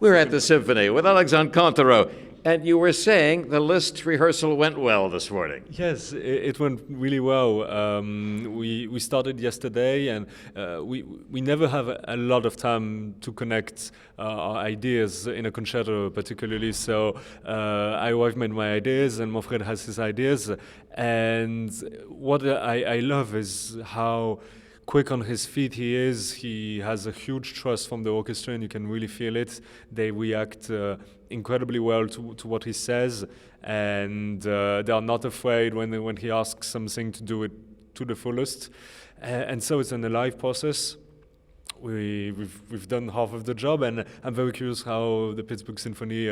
We're at the Symphony with Alexandre Kantorow, and you were saying the Liszt rehearsal went well this morning. Yes, it went really well. We started yesterday, and we never have a lot of time to connect our ideas in a concerto, particularly. So I made my ideas, and Manfred has his ideas. And what I love is how quick on his feet he is. He has a huge trust from the orchestra, and you can really feel it. They react incredibly well to what he says, and they are not afraid when he asks something to do it to the fullest. And so it's an alive process. We've done half of the job, and I'm very curious how the Pittsburgh Symphony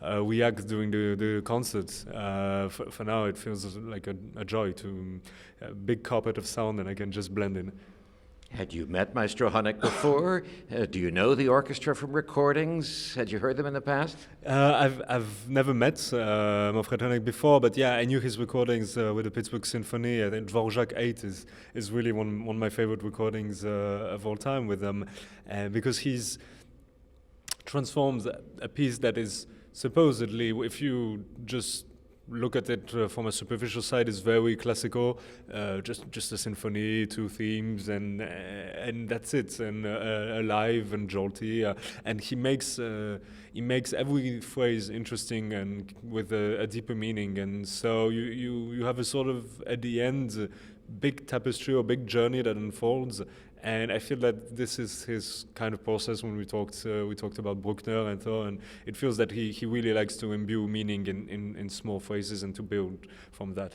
reacts during the concert. For now, it feels like a joy to a big carpet of sound, and I can just blend in. Had you met Maestro Honeck before? Do you know the orchestra from recordings? Had you heard them in the past? I've never met Manfred Honeck before, but yeah, I knew his recordings with the Pittsburgh Symphony. I think Dvorak 8 is really one of my favorite recordings of all time with them, because he's transforms a piece that is supposedly, if you just look at it from a superficial side, is very classical, just a symphony, two themes, and that's it, and alive and jolty, and he makes every phrase interesting and with a deeper meaning, and so you have a sort of, at the end, big tapestry or big journey that unfolds. And I feel that this is his kind of process. When we talked about Brunner and so on. It feels that he really likes to imbue meaning in small phrases and to build from that.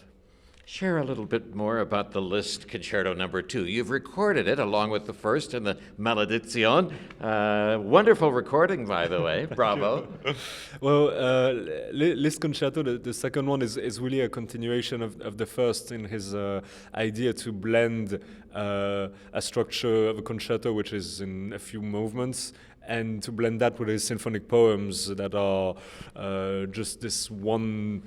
Share a little bit more about the Liszt Concerto No. 2. You've recorded it along with the first and the Maledizione. Wonderful recording, by the way. Bravo. Well, Liszt Concerto, the second one, is really a continuation of the first in his idea to blend a structure of a concerto, which is in a few movements, and to blend that with his symphonic poems that are just this one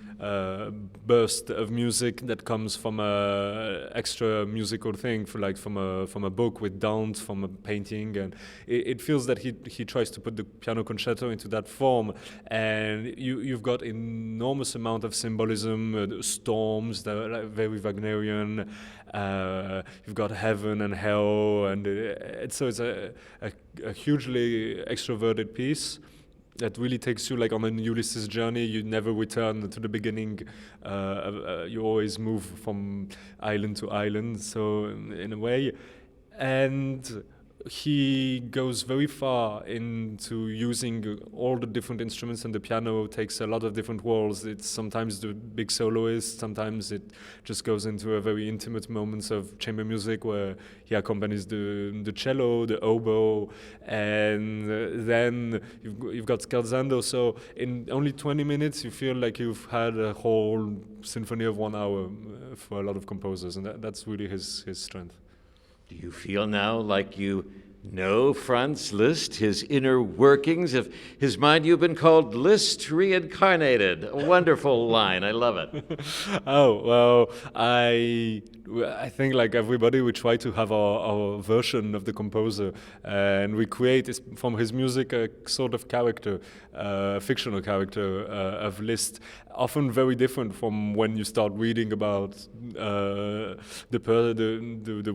burst of music that comes from a extra musical thing, from a book with dance, from a painting, and it feels that he tries to put the piano concerto into that form, and you've got enormous amount of symbolism, storms that are very Wagnerian. You've got heaven and hell, and so it's a hugely extroverted piece that really takes you like on an Ulysses journey. You never return to the beginning. You always move from island to island, so in a way. And he goes very far into using all the different instruments, and the piano takes a lot of different roles. It's sometimes the big soloist, sometimes it just goes into a very intimate moments of chamber music where he accompanies the cello, the oboe, and then you've got scherzando. So in only 20 minutes, you feel like you've had a whole symphony of 1 hour for a lot of composers, and that's really his strength. Do you feel now like you know Franz Liszt, his inner workings of his mind? You've been called Liszt reincarnated. A wonderful line. I love it. Oh, well, I think like everybody, we try to have our version of the composer, and we create from his music a sort of character, fictional character of Liszt, often very different from when you start reading about the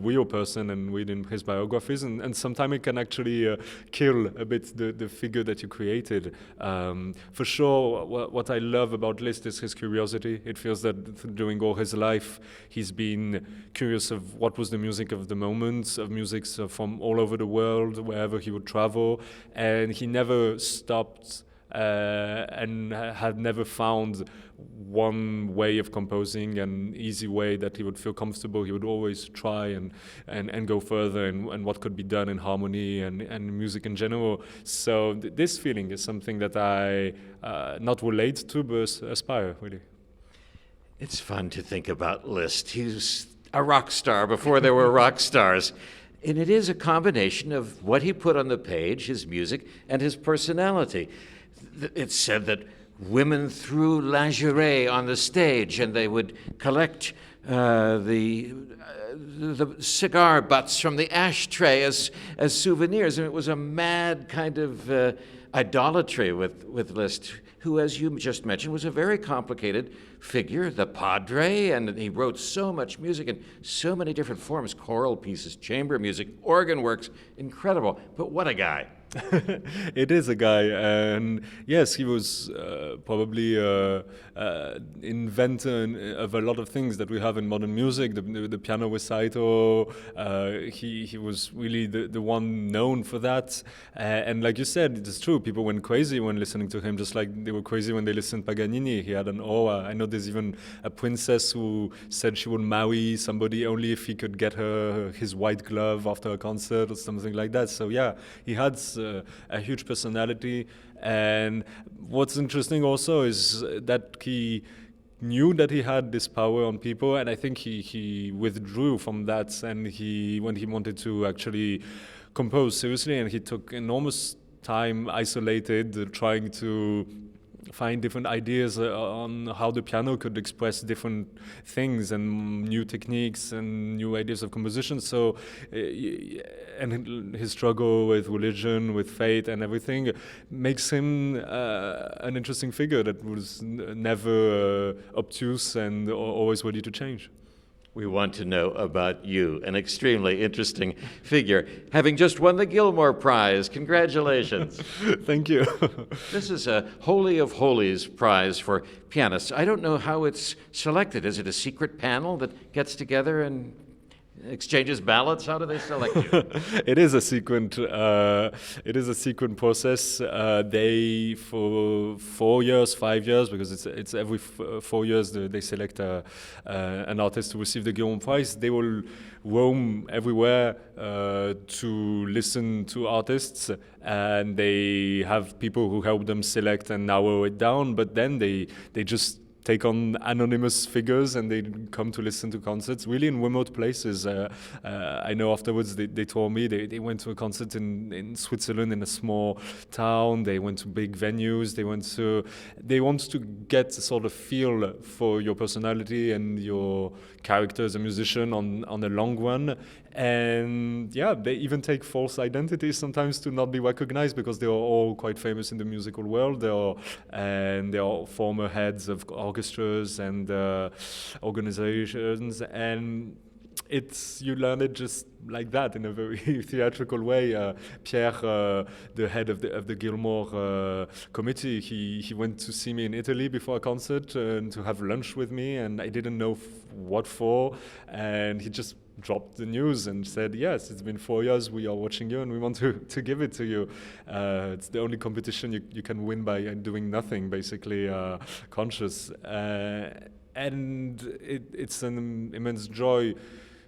real person and reading his biographies, and sometimes it can actually kill a bit the figure that you created. For sure, what I love about Liszt is his curiosity. It feels that during all his life, he's been curious of what was the music of the moment, of music from all over the world, wherever he would travel, and he never stopped and had never found one way of composing, an easy way that he would feel comfortable. He would always try and go further, and what could be done in harmony and music in general. So this feeling is something that I not relate to, but aspire, really. It's fun to think about Liszt. He's a rock star before there were rock stars. And it is a combination of what he put on the page, his music, and his personality. It's said that women threw lingerie on the stage, and they would collect the cigar butts from the ashtray as souvenirs, and it was a mad kind of idolatry with Liszt, who, as you just mentioned, was a very complicated figure, the padre, and he wrote so much music in so many different forms, choral pieces, chamber music, organ works, incredible. But what a guy. It is a guy, and yes, he was probably inventor of a lot of things that we have in modern music. The piano recital, he was really the one known for that. And like you said, it's true. People went crazy when listening to him, just like they were crazy when they listened to Paganini. He had an aura. I know there's even a princess who said she would marry somebody only if he could get her his white glove after a concert or something like that. So yeah, he had a huge personality, and what's interesting also is that he knew that he had this power on people, and I think he withdrew from that, and when he wanted to actually compose seriously, and he took enormous time isolated, trying to find different ideas on how the piano could express different things and new techniques and new ideas of composition. So, and his struggle with religion, with faith and everything makes him an interesting figure that was never obtuse and always ready to change. We want to know about you, an extremely interesting figure, having just won the Gilmore Prize. Congratulations. Thank you. This is a Holy of Holies prize for pianists. I don't know how it's selected. Is it a secret panel that gets together and exchanges ballots? How do they select you? It is a sequent. It is a sequent process. They for 4 years, 5 years, because it's every 4 years they select an artist to receive the Gilmore Prize. They will roam everywhere to listen to artists, and they have people who help them select and narrow it down. But then they just take on anonymous figures and they come to listen to concerts really in remote places. I know afterwards they told me they went to a concert in Switzerland in a small town. They went to big venues. They want to get a sort of feel for your personality and your character as a musician on the long run. And yeah, they even take false identities sometimes to not be recognized because they are all quite famous in the musical world. They are former heads of orchestras and organizations, and you learn it just like that in a very theatrical way. Pierre, the head of the Gilmore committee, he went to see me in Italy before a concert to have lunch with me, and I didn't know what for, and he just dropped the news and said, yes, it's been 4 years, we are watching you and we want to give it to you. It's the only competition you can win by doing nothing, basically conscious. And it's an immense joy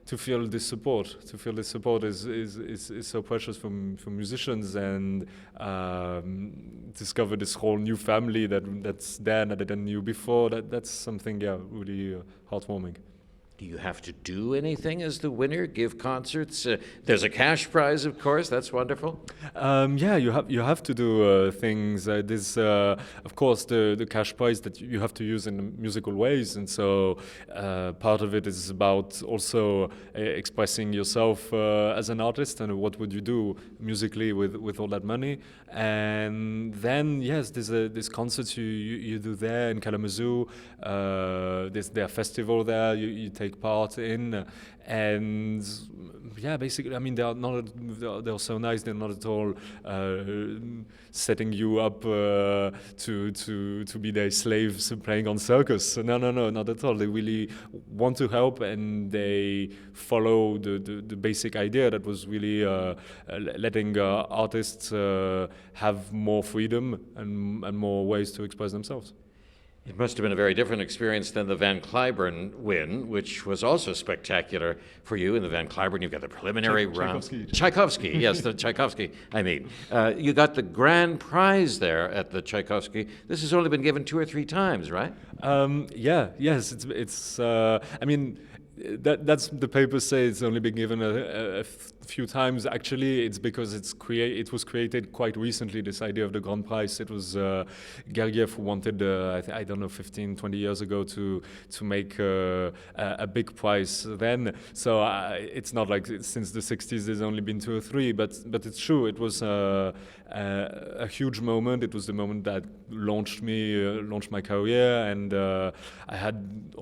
to feel this support. To feel this support is so precious for musicians, and discover this whole new family that's there that I didn't knew before. That's something, really heartwarming. Do you have to do anything as the winner? Give concerts? There's a cash prize, of course. That's wonderful. You have to do things. There's of course the cash prize that you have to use in musical ways, and so part of it is about also expressing yourself as an artist and what would you do musically with all that money. And then yes, there's concerts you do there in Kalamazoo. There's a festival there you take part in, and basically, I mean, they're so nice. They're not at all setting you up to be their slaves playing on circus. No, not at all. They really want to help, and they follow the basic idea that was really letting artists have more freedom and more ways to express themselves. It must have been a very different experience than the Van Cliburn win, which was also spectacular for you. In the Van Cliburn, you've got the preliminary round. Tchaikovsky, yes, the Tchaikovsky, I mean. You got the grand prize there at the Tchaikovsky. This has only been given 2 or 3 times, right? Yes, it's I mean, that's the papers say it's only been given a few times. Actually, it's because it was created quite recently, this idea of the Grand Prize. It was Gergiev who wanted, I don't know, 15, 20 years ago to make a big prize then. So it's not like since the 60s there's only been 2 or 3, but it's true. It was a huge moment. It was the moment that launched my career, and I had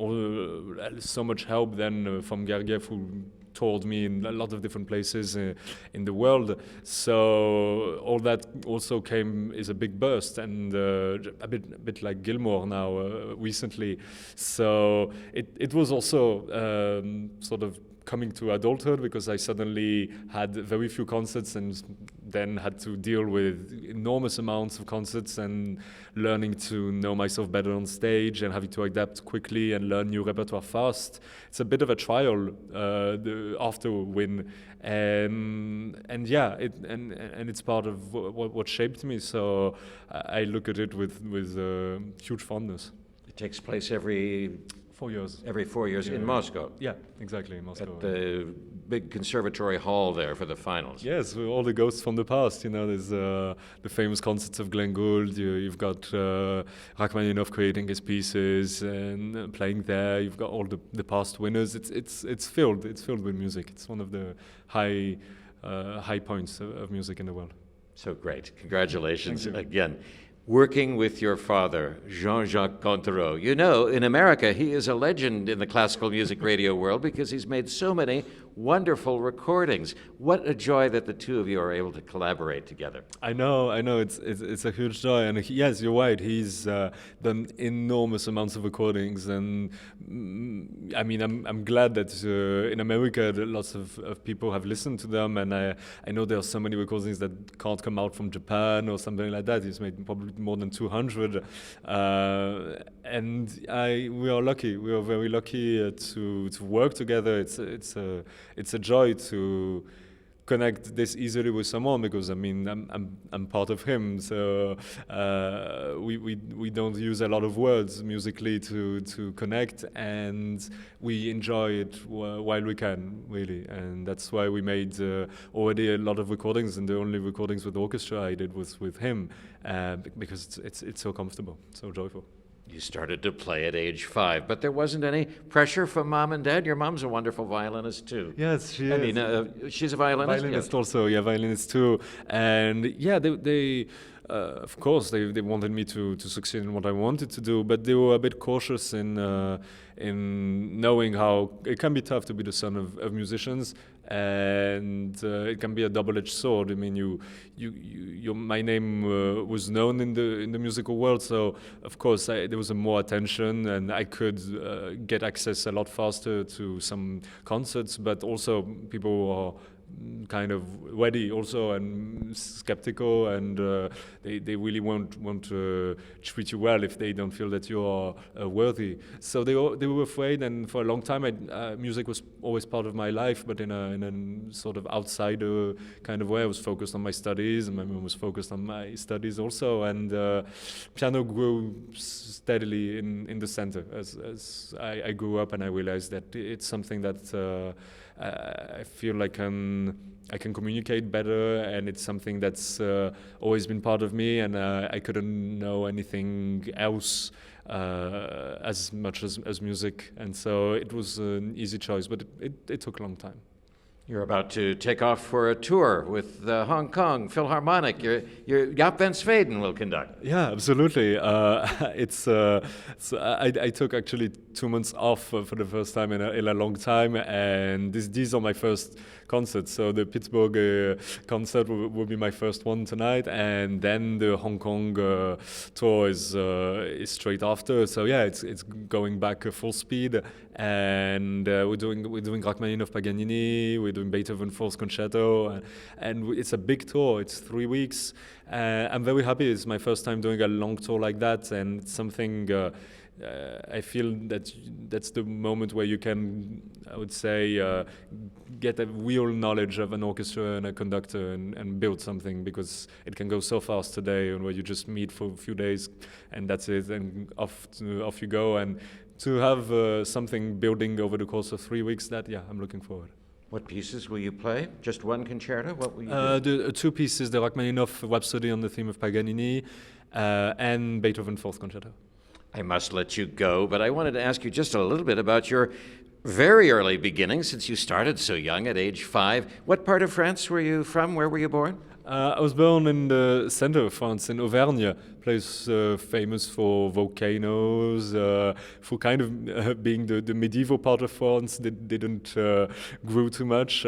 so much help then from Gergiev, who toured me in a lot of different places in the world. So all that also is a big burst, and a bit like Gilmore now recently. So it was also sort of coming to adulthood, because I suddenly had very few concerts and then had to deal with enormous amounts of concerts and learning to know myself better on stage and having to adapt quickly and learn new repertoire fast. It's a bit of a trial after a win, and yeah, and it's part of what shaped me. So I look at it with huge fondness. It takes place every 4 years. Every 4 years in Moscow. Yeah, exactly, in Moscow. At the big conservatory hall there for the finals. Yes, with all the ghosts from the past. There's the famous concerts of Glenn Gould. You've got Rachmaninoff creating his pieces and playing there. You've got all the past winners. It's filled with music. It's one of the high points of music in the world. So great. Congratulations again. Working with your father, Jean-Jacques Kantaorow. In America, he is a legend in the classical music radio world because he's made so many wonderful recordings. What a joy that the two of you are able to collaborate together. I know. It's a huge joy. And yes, you're right. He's done enormous amounts of recordings. And I mean, I'm glad that in America, lots of people have listened to them. And I know there are so many recordings that can't come out from Japan or something like that. He's made probably more than 200. And we are lucky. We are very lucky to work together. It's a joy to connect this easily with someone, because I mean I'm part of him, so we don't use a lot of words musically to connect, and we enjoy it while we can, really. And that's why we made already a lot of recordings, and the only recordings with the orchestra I did was with him, because it's so comfortable, so joyful. You started to play at age 5, but there wasn't any pressure from mom and dad? Your mom's a wonderful violinist, too. Yes, she is. I mean, she's a violinist? Violinist also, yeah, violinist too. And yeah, they of course, they wanted me to succeed in what I wanted to do, but they were a bit cautious in knowing how it can be tough to be the son of musicians, and it can be a double-edged sword. I mean, my name was known in the musical world, so of course there was more attention, and I could get access a lot faster to some concerts. But also people are kind of ready also and skeptical, and they really won't treat you well if they don't feel that you are worthy. So they were afraid, and for a long time music was always part of my life, but in a sort of outsider kind of way. I was focused on my studies, and my mom was focused on my studies also, and piano grew steadily in the center as I grew up, and I realized that it's something that I feel like I can communicate better, and it's something that's always been part of me, and I couldn't know anything else as much as music, and so it was an easy choice, but it took a long time. You're about to take off for a tour with the Hong Kong Philharmonic. Your Jaap van Zweden will conduct. Yeah, absolutely. I took actually 2 months off for the first time in a long time, and these are my first concerts. So the Pittsburgh concert will be my first one tonight, and then the Hong Kong tour is straight after. So yeah, it's going back full speed, and we're doing Rachmaninoff Paganini. We're doing Beethoven Fourth Concerto, and it's a big tour. It's 3 weeks. I'm very happy. It's my first time doing a long tour like that, and it's something I feel that's the moment where you can, I would say, get a real knowledge of an orchestra and a conductor and build something, because it can go so fast today, and where you just meet for a few days and that's it, and off you go. And to have something building over the course of 3 weeks, that, yeah, I'm looking forward. What pieces will you play? Just one concerto? What will you do? The two pieces, the Rachmaninoff Rhapsody on the theme of Paganini and Beethoven Fourth Concerto. I must let you go, but I wanted to ask you just a little bit about your very early beginnings, since you started so young at age 5. What part of France were you from? Where were you born? I was born in the center of France, in Auvergne, place famous for volcanoes, for kind of being the medieval part of France that didn't grow too much.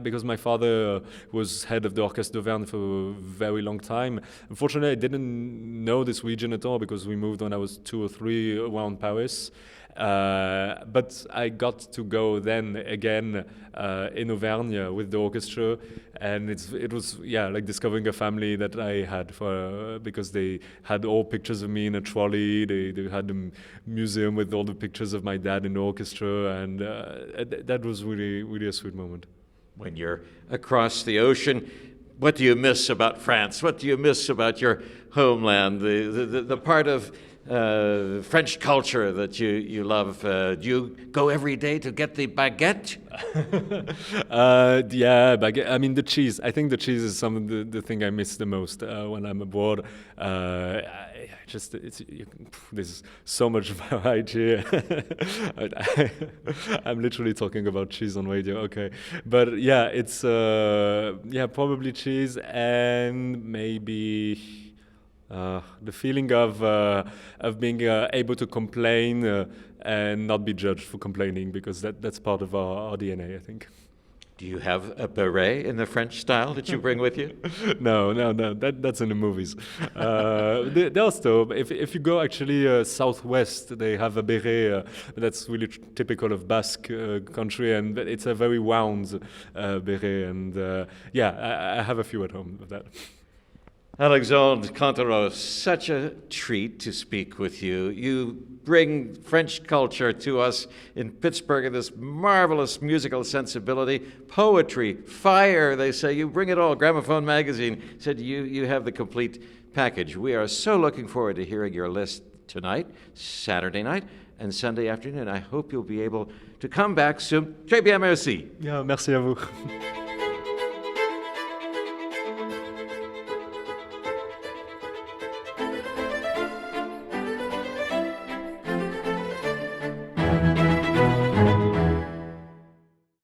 Because my father was head of the Orchestre d'Auvergne for a very long time. Unfortunately, I didn't know this region at all because we moved when I was 2 or 3 around Paris. But I got to go then again in Auvergne with the orchestra, and it was like discovering a family that I had because they had all pictures of me in a trolley. They had a museum with all the pictures of my dad in the orchestra, and that was really, really a sweet moment. When you're across the ocean, what do you miss about France? What do you miss about your homeland? The part of French culture that you love. Do you go every day to get the baguette? Yeah, baguette. I mean, the cheese. I think the cheese is some of the thing I miss the most when I'm abroad. There's so much variety. I'm literally talking about cheese on radio. Okay, but yeah, it's probably cheese and maybe. The feeling of being able to complain and not be judged for complaining, because that's part of our DNA, I think. Do you have a beret in the French style that you bring with you? No. That's in the movies. Also, if you go actually southwest, they have a beret that's really typical of Basque country, and it's a very wound beret. And I have a few at home of that. Alexandre Kantorow, such a treat to speak with you. You bring French culture to us in Pittsburgh in this marvelous musical sensibility, poetry, fire, they say. You bring it all. Gramophone magazine said you have the complete package. We are so looking forward to hearing your list tonight, Saturday night, and Sunday afternoon. I hope you'll be able to come back soon. Très bien, merci. Yeah, merci à vous.